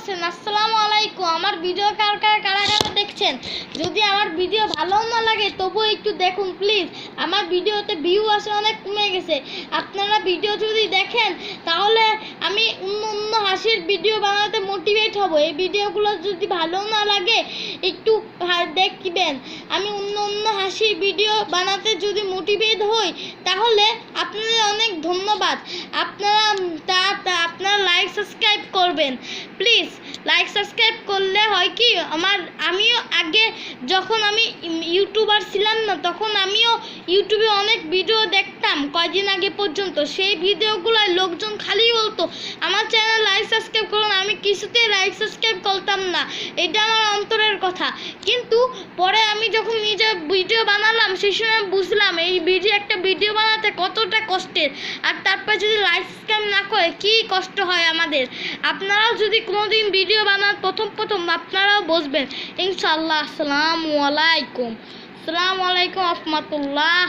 আছেন? আসসালামু আলাইকুম। আমার ভিডিও কারা দেখছেন? যদি আমার ভিডিও ভালো না লাগে তবু একটু দেখুন প্লিজ। আমার ভিডিওতে ভিউ আসে অনেক কমে গেছে। আপনারা ভিডিও যদি দেখেন তাহলে আমি অন্য হাসির ভিডিও বানাতে মোটিভেট হব। এই ভিডিওগুলো যদি ভালো না লাগে একটু দেখবেন। আমি অন্য হাসির ভিডিও বানাতে যদি মোটিভেট হই তাহলে আপনাদের অনেক ধন্যবাদ। আপনারা লাইক সাবস্ক্রাইব করবেন প্লিজ। লাইক সাবস্ক্রাইব করলে হয় কি, আমিও আগে যখন আমি ইউটিউবার ছিলাম না তখন আমিও ইউটিউবে অনেক ভিডিও দেখতাম কয়দিন আগে পর্যন্ত। সেই ভিডিওগুলোয় লোকজন খালি বলতো আমার চ্যানেল লাইক সাবস্ক্রাইব করুন, আমি কিছুতেই লাইক সাবস্ক্রাইব করতাম না। এটা আমার অন্তরের কথা। কিন্তু পরে আমি যখন নিজে ভিডিও বানালাম সেই সময় বুঝলাম এই একটা ভিডিও বানাতে কতটা কষ্টের, আর তারপর যদি লাইক সাবস্ক্রাইব না করে কি কষ্ট হয় আমাদের। আপনারাও যদি কোনোদিন ভিডিও বানান প্রথম আপনারাও বুঝবেন ইনশাআল্লাহ। আসসালামু আলাইকুম রহমতুল্লাহ।